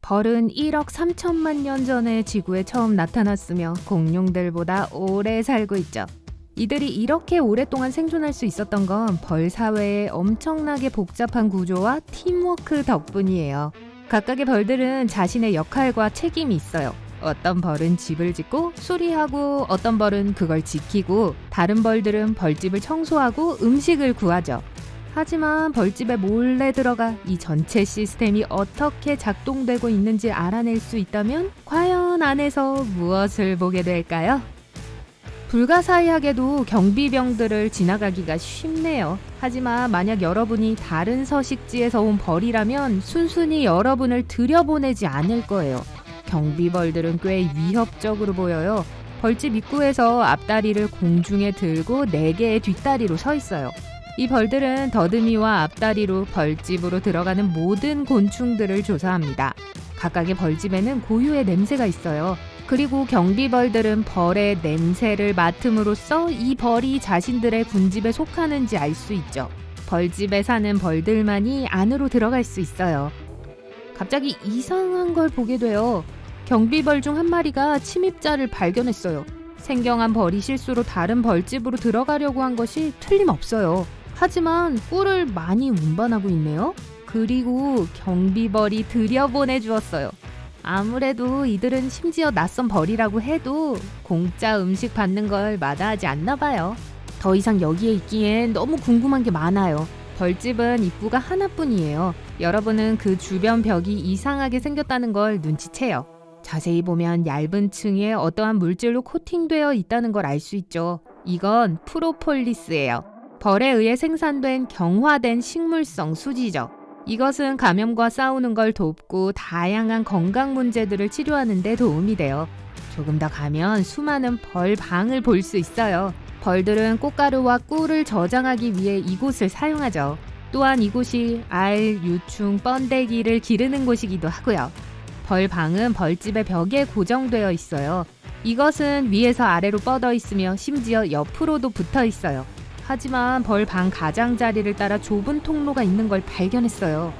벌은 1억 3천만 년 전에 지구에 처음 나타났으며 공룡들보다 오래 살고 있죠. 이들이 이렇게 오랫동안 생존할 수 있었던 건 벌 사회의 엄청나게 복잡한 구조와 팀워크 덕분이에요. 각각의 벌들은 자신의 역할과 책임이 있어요. 어떤 벌은 집을 짓고 수리하고, 어떤 벌은 그걸 지키고, 다른 벌들은 벌집을 청소하고 음식을 구하죠. 하지만 벌집에 몰래 들어가 이 전체 시스템이 어떻게 작동되고 있는지 알아낼 수 있다면 과연 안에서 무엇을 보게 될까요? 불가사의하게도 경비병들을 지나가기가 쉽네요. 하지만 만약 여러분이 다른 서식지에서 온 벌이라면 순순히 여러분을 들여보내지 않을 거예요. 경비벌들은 꽤 위협적으로 보여요. 벌집 입구에서 앞다리를 공중에 들고 4개의 뒷다리로 서 있어요. 이 벌들은 더듬이와 앞다리로 벌집으로 들어가는 모든 곤충들을 조사합니다. 각각의 벌집에는 고유의 냄새가 있어요. 그리고 경비벌들은 벌의 냄새를 맡음으로써 이 벌이 자신들의 군집에 속하는지 알 수 있죠. 벌집에 사는 벌들만이 안으로 들어갈 수 있어요. 갑자기 이상한 걸 보게 돼요. 경비벌 중 한 마리가 침입자를 발견했어요. 생경한 벌이 실수로 다른 벌집으로 들어가려고 한 것이 틀림없어요. 하지만 꿀을 많이 운반하고 있네요. 그리고 경비벌이 들여보내주었어요. 아무래도 이들은 심지어 낯선 벌이라고 해도 공짜 음식 받는 걸 마다하지 않나 봐요. 더 이상 여기에 있기엔 너무 궁금한 게 많아요. 벌집은 입구가 하나뿐이에요. 여러분은 그 주변 벽이 이상하게 생겼다는 걸 눈치채요. 자세히 보면 얇은 층에 어떠한 물질로 코팅되어 있다는 걸 알 수 있죠. 이건 프로폴리스예요. 벌에 의해 생산된 경화된 식물성 수지죠. 이것은 감염과 싸우는 걸 돕고 다양한 건강 문제들을 치료하는 데 도움이 돼요. 조금 더 가면 수많은 벌방을 볼 수 있어요. 벌들은 꽃가루와 꿀을 저장하기 위해 이곳을 사용하죠. 또한 이곳이 알, 유충, 번데기를 기르는 곳이기도 하고요. 벌방은 벌집의 벽에 고정되어 있어요. 이것은 위에서 아래로 뻗어 있으며 심지어 옆으로도 붙어 있어요. 하지만 벌방 가장자리를 따라 좁은 통로가 있는 걸 발견했어요.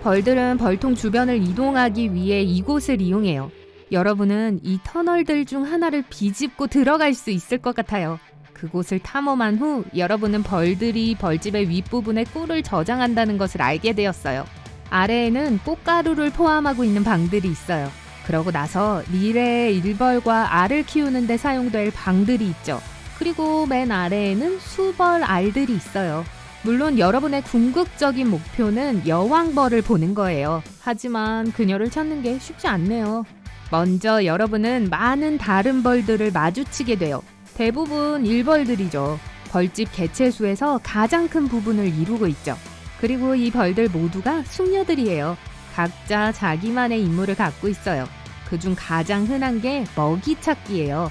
벌들은 벌통 주변을 이동하기 위해 이곳을 이용해요. 여러분은 이 터널들 중 하나를 비집고 들어갈 수 있을 것 같아요. 그곳을 탐험한 후 여러분은 벌들이 벌집의 윗부분에 꿀을 저장한다는 것을 알게 되었어요. 아래에는 꽃가루를 포함하고 있는 방들이 있어요. 그러고 나서 미래의 일벌과 알을 키우는 데 사용될 방들이 있죠. 그리고 맨 아래에는 수벌 알들이 있어요. 물론 여러분의 궁극적인 목표는 여왕벌을 보는 거예요. 하지만 그녀를 찾는 게 쉽지 않네요. 먼저 여러분은 많은 다른 벌들을 마주치게 돼요. 대부분 일벌들이죠. 벌집 개체수에서 가장 큰 부분을 이루고 있죠. 그리고 이 벌들 모두가 숙녀들이에요. 각자 자기만의 임무를 갖고 있어요. 그중 가장 흔한 게 먹이 찾기예요.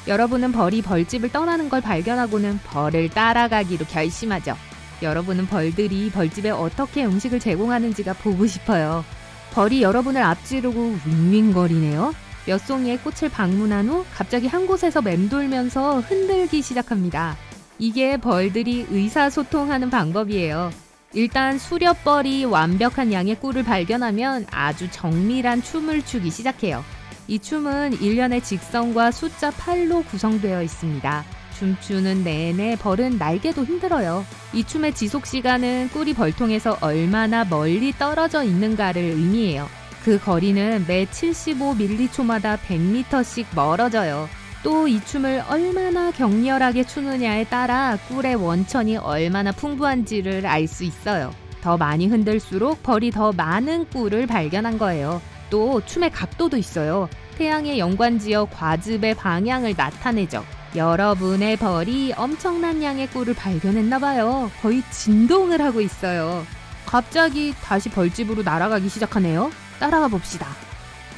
여러분은 벌이 벌집을 떠나는 걸 발견하고는 벌을 따라가기로 결심하죠. 여러분은 벌들이 벌집에 어떻게 음식을 제공하는지가 보고 싶어요. 벌이 여러분을 앞지르고 윙윙거리네요. 몇 송이의 꽃을 방문한 후 갑자기 한 곳에서 맴돌면서 흔들기 시작합니다. 이게 벌들이 의사소통하는 방법이에요. 일단 수렵벌이 완벽한 양의 꿀을 발견하면 아주 정밀한 춤을 추기 시작해요. 이 춤은 일련의 직선과 숫자 8로 구성되어 있습니다. 춤추는 내내 벌은 날개도 흔들어요. 이 춤의 지속 시간은 꿀이 벌통에서 얼마나 멀리 떨어져 있는가를 의미해요. 그 거리는 매 75ml초마다 100m씩 멀어져요. 또 이 춤을 얼마나 격렬하게 추느냐에 따라 꿀의 원천이 얼마나 풍부한지를 알 수 있어요. 더 많이 흔들수록 벌이 더 많은 꿀을 발견한 거예요. 또 춤의 각도도 있어요. 태양의 연관지어 과즙의 방향을 나타내죠. 여러분의 벌이 엄청난 양의 꿀을 발견했나봐요. 거의 진동을 하고 있어요. 갑자기 다시 벌집으로 날아가기 시작하네요. 따라가 봅시다.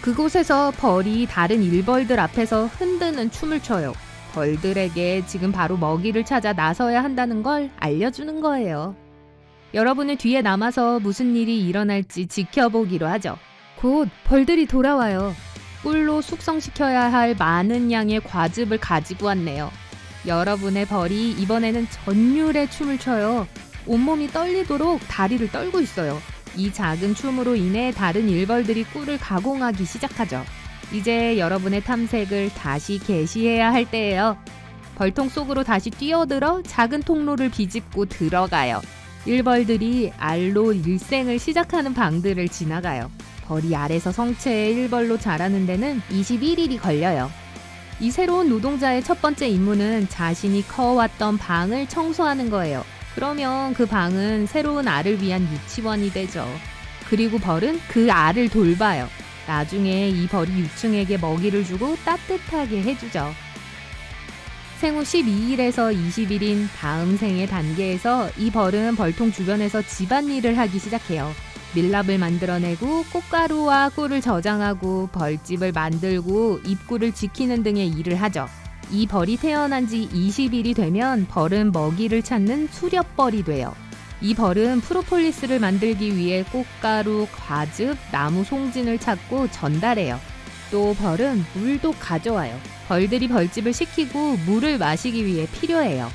그곳에서 벌이 다른 일벌들 앞에서 흔드는 춤을 춰요. 벌들에게 지금 바로 먹이를 찾아 나서야 한다는 걸 알려주는 거예요. 여러분은 뒤에 남아서 무슨 일이 일어날지 지켜보기로 하죠. 곧 벌들이 돌아와요. 꿀로 숙성시켜야 할 많은 양의 과즙을 가지고 왔네요. 여러분의 벌이 이번에는 전율의 춤을 춰요. 온몸이 떨리도록 다리를 떨고 있어요. 이 작은 춤으로 인해 다른 일벌들이 꿀을 가공하기 시작하죠. 이제 여러분의 탐색을 다시 개시해야 할 때예요. 벌통 속으로 다시 뛰어들어 작은 통로를 비집고 들어가요. 일벌들이 알로 일생을 시작하는 방들을 지나가요. 벌이 알에서 성체의 일벌로 자라는 데는 21일이 걸려요. 이 새로운 노동자의 첫 번째 임무는 자신이 커왔던 방을 청소하는 거예요. 그러면 그 방은 새로운 알을 위한 유치원이 되죠. 그리고 벌은 그 알을 돌봐요. 나중에 이 벌이 유충에게 먹이를 주고 따뜻하게 해주죠. 생후 12일에서 20일인 다음 생의 단계에서 이 벌은 벌통 주변에서 집안일을 하기 시작해요. 밀랍을 만들어내고 꽃가루와 꿀을 저장하고 벌집을 만들고 입구를 지키는 등의 일을 하죠. 이 벌이 태어난 지 20일이 되면 벌은 먹이를 찾는 수렵벌이 돼요. 이 벌은 프로폴리스를 만들기 위해 꽃가루, 과즙, 나무 송진을 찾고 전달해요. 또 벌은 물도 가져와요. 벌들이 벌집을 시키고 물을 마시기 위해 필요해요.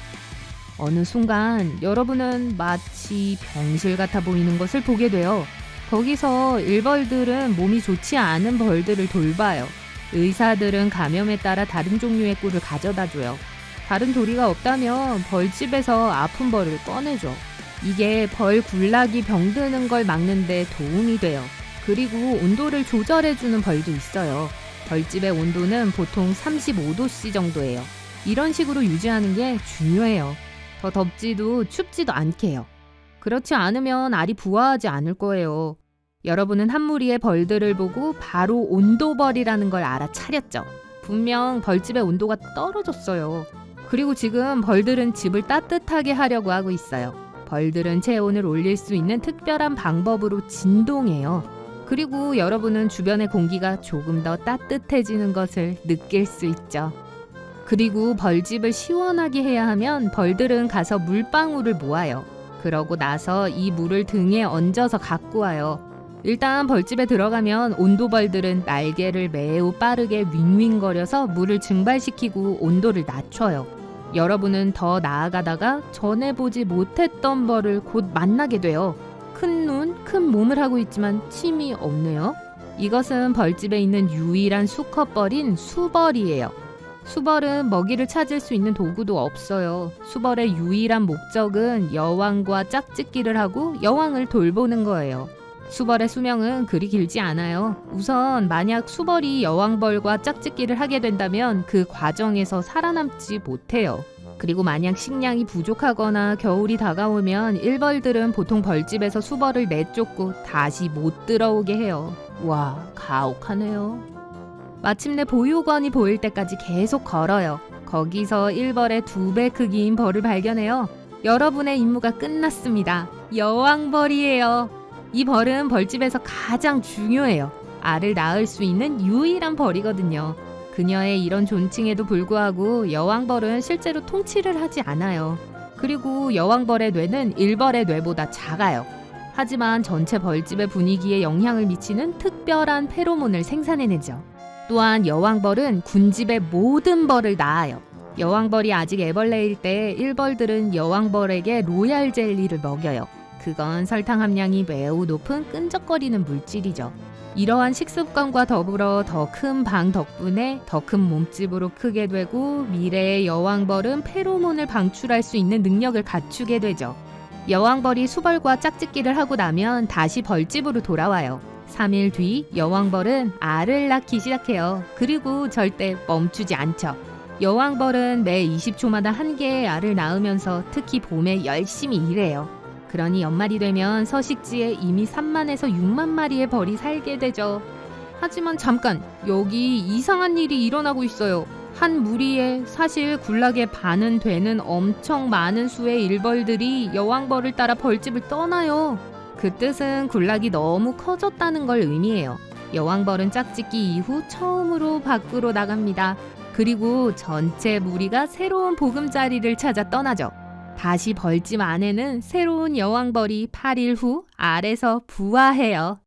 어느 순간 여러분은 마치 병실 같아 보이는 것을 보게 돼요. 거기서 일벌들은 몸이 좋지 않은 벌들을 돌봐요. 의사들은 감염에 따라 다른 종류의 꿀을 가져다 줘요. 다른 도리가 없다면 벌집에서 아픈 벌을 꺼내줘. 이게 벌 굴락이 병드는 걸 막는 데 도움이 돼요. 그리고 온도를 조절해주는 벌도 있어요. 벌집의 온도는 보통 35도씨 정도예요. 이런 식으로 유지하는 게 중요해요. 더 덥지도 춥지도 않게 해요. 그렇지 않으면 알이 부화하지 않을 거예요. 여러분은 한 무리의 벌들을 보고 바로 온도벌이라는 걸 알아차렸죠. 분명 벌집의 온도가 떨어졌어요. 그리고 지금 벌들은 집을 따뜻하게 하려고 하고 있어요. 벌들은 체온을 올릴 수 있는 특별한 방법으로 진동해요. 그리고 여러분은 주변의 공기가 조금 더 따뜻해지는 것을 느낄 수 있죠. 그리고 벌집을 시원하게 해야 하면 벌들은 가서 물방울을 모아요. 그러고 나서 이 물을 등에 얹어서 갖고 와요. 일단 벌집에 들어가면 온도벌들은 날개를 매우 빠르게 윙윙거려서 물을 증발시키고 온도를 낮춰요. 여러분은 더 나아가다가 전에 보지 못했던 벌을 곧 만나게 돼요. 큰 눈, 큰 몸을 하고 있지만 침이 없네요. 이것은 벌집에 있는 유일한 수컷벌인 수벌이에요. 수벌은 먹이를 찾을 수 있는 도구도 없어요. 수벌의 유일한 목적은 여왕과 짝짓기를 하고 여왕을 돌보는 거예요. 수벌의 수명은 그리 길지 않아요. 우선 만약 수벌이 여왕벌과 짝짓기를 하게 된다면 그 과정에서 살아남지 못해요. 그리고 만약 식량이 부족하거나 겨울이 다가오면 일벌들은 보통 벌집에서 수벌을 내쫓고 다시 못 들어오게 해요. 와, 가혹하네요. 마침내 보육원이 보일 때까지 계속 걸어요. 거기서 일벌의 2배 크기인 벌을 발견해요. 여러분의 임무가 끝났습니다. 여왕벌이에요. 이 벌은 벌집에서 가장 중요해요. 알을 낳을 수 있는 유일한 벌이거든요. 그녀의 이런 존칭에도 불구하고 여왕벌은 실제로 통치를 하지 않아요. 그리고 여왕벌의 뇌는 일벌의 뇌보다 작아요. 하지만 전체 벌집의 분위기에 영향을 미치는 특별한 페로몬을 생산해내죠. 또한 여왕벌은 군집의 모든 벌을 낳아요. 여왕벌이 아직 애벌레일 때 일벌들은 여왕벌에게 로얄 젤리를 먹여요. 그건 설탕 함량이 매우 높은 끈적거리는 물질이죠. 이러한 식습관과 더불어 더 큰 방 덕분에 더 큰 몸집으로 크게 되고 미래의 여왕벌은 페로몬을 방출할 수 있는 능력을 갖추게 되죠. 여왕벌이 수벌과 짝짓기를 하고 나면 다시 벌집으로 돌아와요. 3일 뒤 여왕벌은 알을 낳기 시작해요. 그리고 절대 멈추지 않죠. 여왕벌은 매 20초마다 한 개의 알을 낳으면서 특히 봄에 열심히 일해요. 그러니 연말이 되면 서식지에 이미 3만에서 6만 마리의 벌이 살게 되죠. 하지만 잠깐, 여기 이상한 일이 일어나고 있어요. 한 무리에 사실 굴락의 반은 되는 엄청 많은 수의 일벌들이 여왕벌을 따라 벌집을 떠나요. 그 뜻은 굴락이 너무 커졌다는 걸 의미해요. 여왕벌은 짝짓기 이후 처음으로 밖으로 나갑니다. 그리고 전체 무리가 새로운 보금자리를 찾아 떠나죠. 다시 벌집 안에는 새로운 여왕벌이 8일 후 알에서 부화해요.